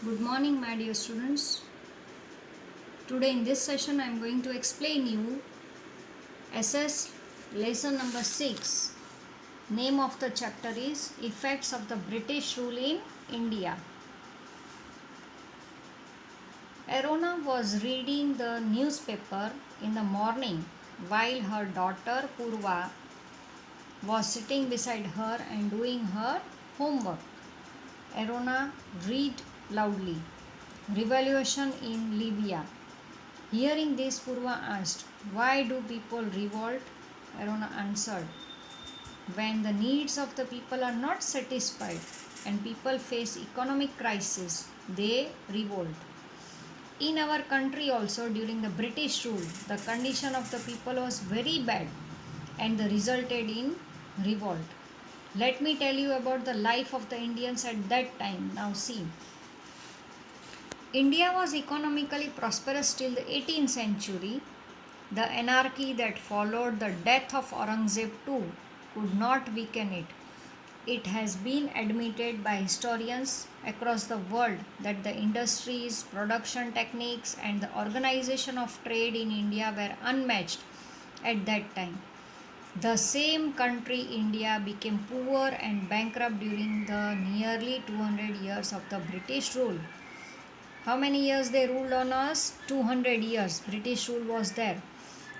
Good morning, my dear students. Today in this session I am going to explain you SS lesson number 6. Name of the chapter is Effects of the British Rule in India. Arona was reading the newspaper in the morning while her daughter Purva was sitting beside her and doing her homework. Arona read loudly. Revolution in Libya. Hearing this, Purva asked, "Why do people revolt?" Arona answered, "When the needs of the people are not satisfied and people face economic crisis, they revolt." In our country also during the British rule, the condition of the people was very bad and they resulted in revolt. Let me tell you about the life of the Indians at that time. Now see. India was economically prosperous till the 18th century. The anarchy that followed the death of Aurangzeb too could not weaken it. It has been admitted by historians across the world that the industries, production techniques, and the organization of trade in India were unmatched at that time. The same country, India, became poor and bankrupt during the nearly 200 years of the British rule. How many years they ruled on us? 200 years. British rule was there.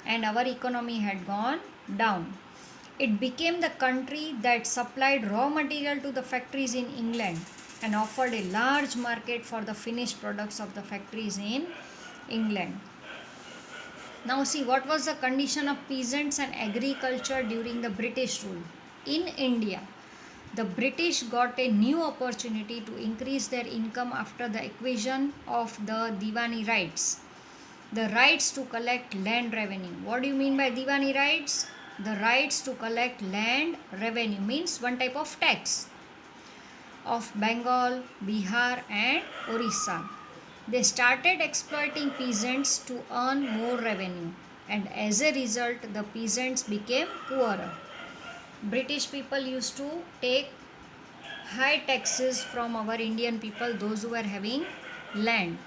And our economy had gone down. It became the country that supplied raw material to the factories in England and offered a large market for the finished products of the factories in England. Now see, what was the condition of peasants and agriculture during the British rule? In India, the British got a new opportunity to increase their income after the acquisition of the Diwani rights. The rights to collect land revenue. What do you mean by Diwani rights? The rights to collect land revenue means one type of tax of Bengal, Bihar and Orissa. They started exploiting peasants to earn more revenue, and as a result the peasants became poorer. British people used to take high taxes from our Indian people, those who were having land.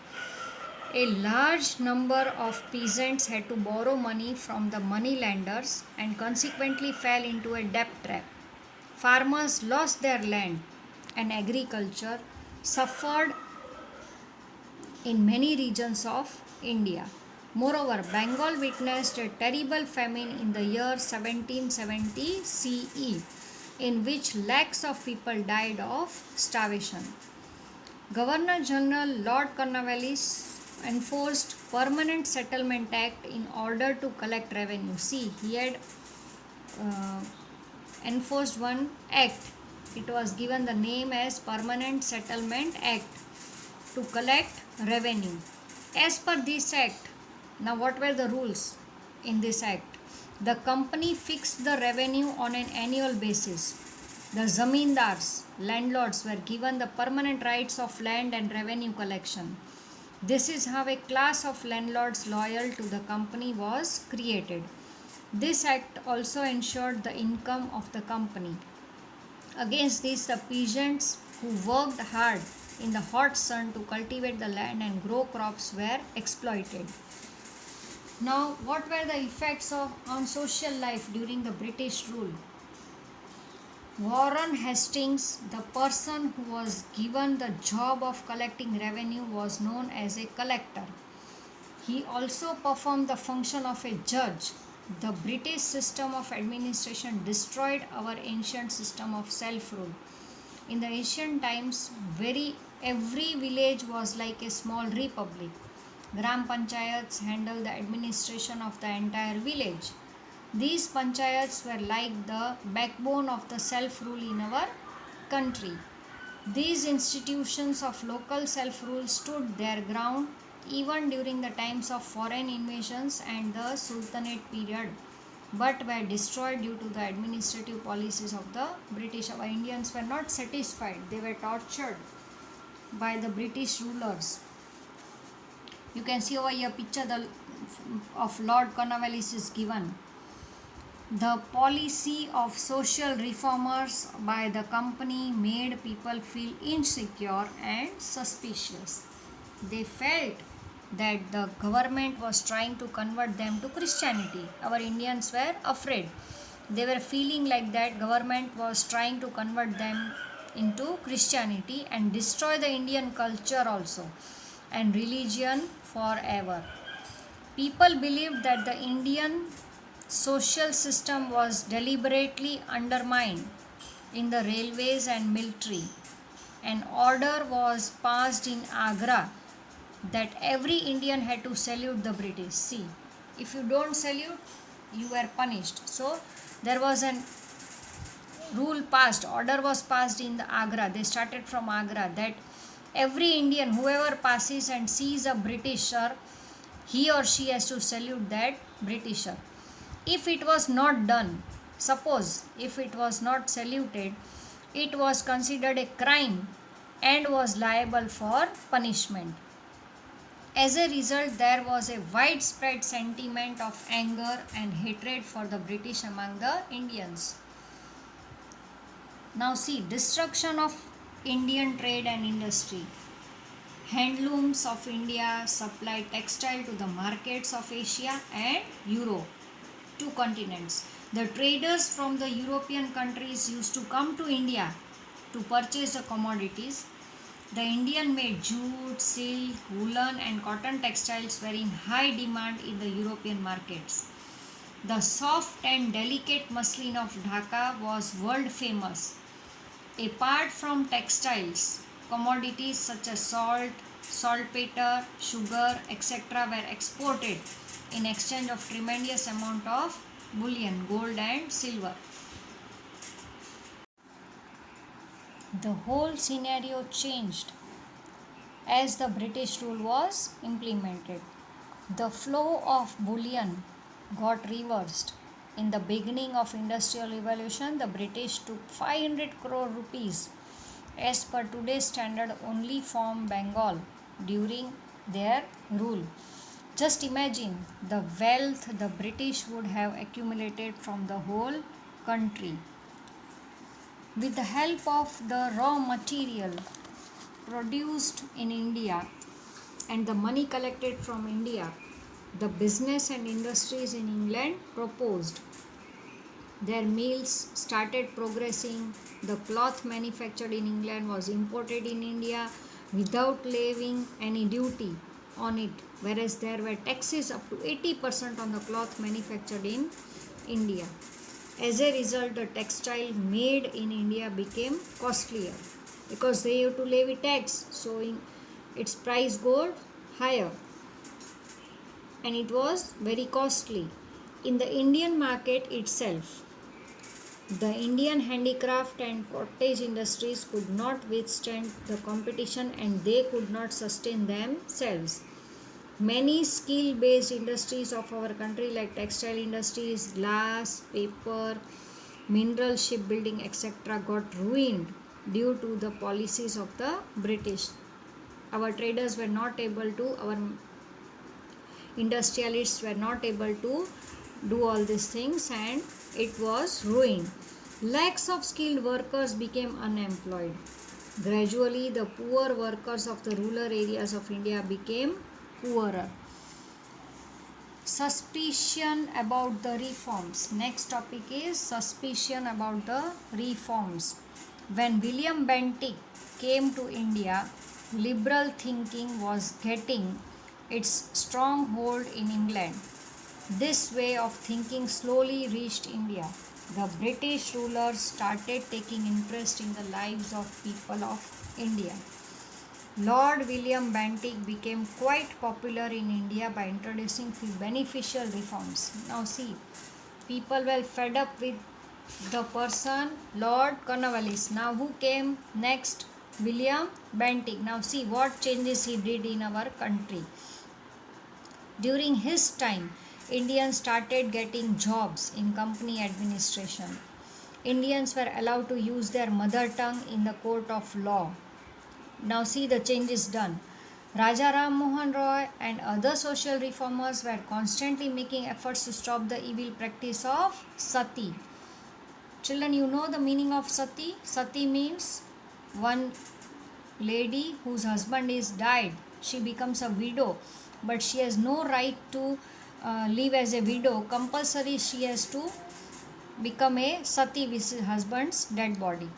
A large number of peasants had to borrow money from the money lenders and consequently fell into a debt trap. Farmers lost their land and agriculture suffered in many regions of India. Moreover, Bengal witnessed a terrible famine in the year 1770 CE, in which lakhs of people died of starvation. Governor General Lord Cornwallis enforced Permanent Settlement Act in order to collect revenue. See, he had uh, enforced one act. It was given the name as Permanent Settlement Act to collect revenue. As per this act, now what were the rules in this act? The company fixed the revenue on an annual basis. The zamindars, landlords, were given the permanent rights of land and revenue collection. This is how a class of landlords loyal to the company was created. This act also ensured the income of the company. Against this, the peasants who worked hard in the hot sun to cultivate the land and grow crops were exploited. Now, what were the effects on social life during the British rule? Warren Hastings, the person who was given the job of collecting revenue, was known as a collector. He also performed the function of a judge. The British system of administration destroyed our ancient system of self-rule. In the ancient times, every village was like a small republic. Gram panchayats handled the administration of the entire village. These panchayats were like the backbone of the self-rule in our country. These institutions of local self-rule stood their ground even during the times of foreign invasions and the Sultanate period, but were destroyed due to the administrative policies of the British. Our Indians were not satisfied. They were tortured by the British rulers. You can see over here picture of Lord Cornwallis is given. The policy of social reformers by the company made people feel insecure and suspicious. They felt that the government was trying to convert them to Christianity. Our Indians were afraid. They were feeling like that government was trying to convert them into Christianity and destroy the Indian culture also and religion forever. People believed that the Indian social system was deliberately undermined in the railways and military. An order was passed in Agra that every Indian had to salute the British. See, if you don't salute, you were punished. So there was an rule passed, order was passed in the Agra. They started from Agra that every Indian, whoever passes and sees a Britisher, he or she has to salute that Britisher. If it was not done, suppose if it was not saluted, it was considered a crime and was liable for punishment. As a result, there was a widespread sentiment of anger and hatred for the British among the Indians. Now see, destruction of Indian trade and industry. Handlooms of India supplied textile to the markets of Asia and Europe, two continents. The traders from the European countries used to come to India to purchase the commodities. The Indian made jute, silk, woolen and cotton textiles were in high demand in the European markets. The soft and delicate muslin of Dhaka was world famous. Apart from textiles, commodities such as salt, saltpeter, sugar, etc. were exported in exchange of tremendous amount of bullion, gold and silver. The whole scenario changed as the British rule was implemented. The flow of bullion got reversed. In the beginning of Industrial Revolution, the British took 500 crore rupees as per today's standard only from Bengal during their rule. Just imagine the wealth the British would have accumulated from the whole country. With the help of the raw material produced in India and the money collected from India, the business and industries in England proposed. Their mills started progressing. The cloth manufactured in England was imported in India without levying any duty on it, whereas there were taxes up to 80% on the cloth manufactured in India. As a result, the textile made in India became costlier because they have to levy tax, so its price got higher and it was very costly. In the Indian market itself, the Indian handicraft and cottage industries could not withstand the competition and they could not sustain themselves. Many skill-based industries of our country like textile industries, glass, paper, mineral shipbuilding, etc. got ruined due to the policies of the British. Our traders were not able to, our industrialists were not able to do all these things and it was ruined. Lakhs of skilled workers became unemployed. Gradually, the poor workers of the rural areas of India became poorer. Suspicion about the reforms. Next topic is suspicion about the reforms. When William Bentinck came to India, liberal thinking was getting its stronghold in England. This way of thinking slowly reached India. The British rulers started taking interest in the lives of people of India. Lord William Bentinck became quite popular in India by introducing few beneficial reforms. Now see, people were fed up with the person Lord Cornwallis. Now who came next? William Bentinck. Now see what changes he did in our country. During his time, Indians started getting jobs in company administration. Indians were allowed to use their mother tongue in the court of law. Now see the changes done. Raja Ram Mohan Roy and other social reformers were constantly making efforts to stop the evil practice of sati. Children, you know the meaning of sati? Sati means one lady whose husband is died. She becomes a widow, but she has no right to live as a widow. Compulsory she has to become a sati with his husband's dead body.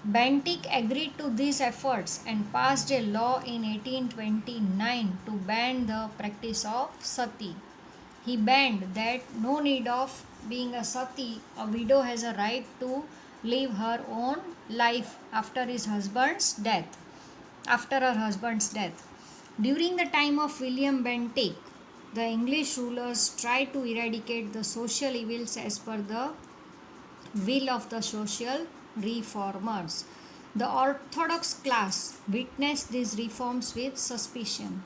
Bentinck agreed to these efforts and passed a law in 1829 to ban the practice of sati. He banned that no need of being a sati, a widow has a right to live her own life after his husband's death. After her husband's death. During the time of William Bentinck, the English rulers tried to eradicate the social evils as per the will of the social reformers. The orthodox class witnessed these reforms with suspicion.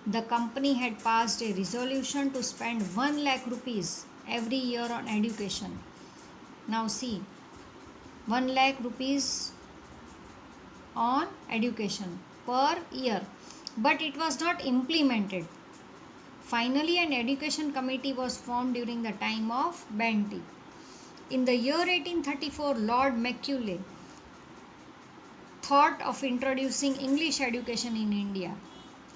The company had passed a resolution to spend 1 lakh rupees every year on education. Now see, 1 lakh rupees on education per year, but it was not implemented. Finally, an education committee was formed during the time of Bentinck. In the year 1834, Lord Macaulay thought of introducing English education in India.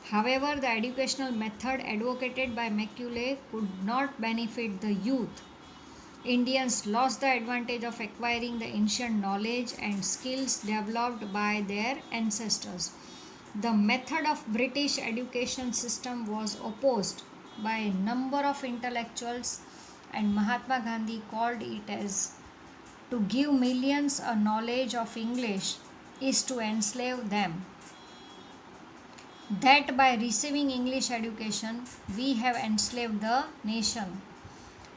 However, the educational method advocated by Macaulay could not benefit the youth. Indians lost the advantage of acquiring the ancient knowledge and skills developed by their ancestors. The method of British education system was opposed by a number of intellectuals, and Mahatma Gandhi called it as to give millions a knowledge of English is to enslave them. That by receiving English education we have enslaved the nation.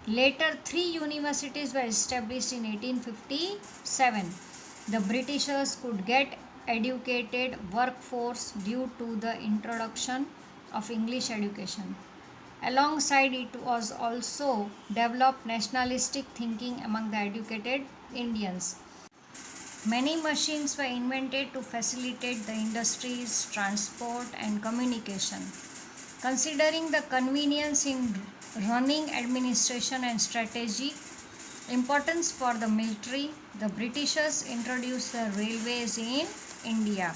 Later, 3 universities were established in 1857. The Britishers could get educated workforce due to the introduction of English education. Alongside it was also developed nationalistic thinking among the educated Indians. Many machines were invented to facilitate the industries, transport and communication. Considering the convenience in running administration and strategy, importance for the military, the Britishers introduced the railways in India.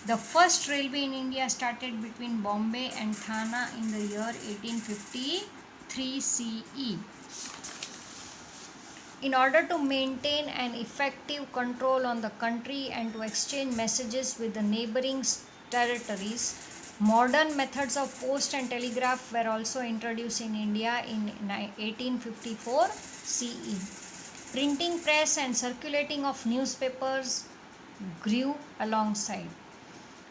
The first railway in India started between Bombay and Thane in the year 1853 CE. In order to maintain an effective control on the country and to exchange messages with the neighboring territories, modern methods of post and telegraph were also introduced in India in 1854 CE. Printing press and circulating of newspapers grew alongside.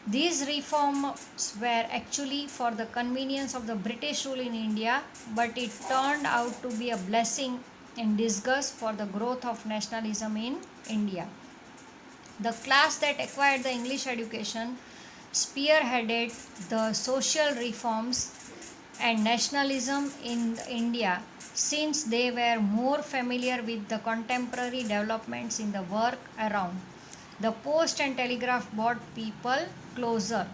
These reforms were actually for the convenience of the British rule in India, but it turned out to be a blessing in disguise for the growth of nationalism in India. The class that acquired the English education spearheaded the social reforms and nationalism in India since they were more familiar with the contemporary developments in the work around. The post and telegraph brought people closer.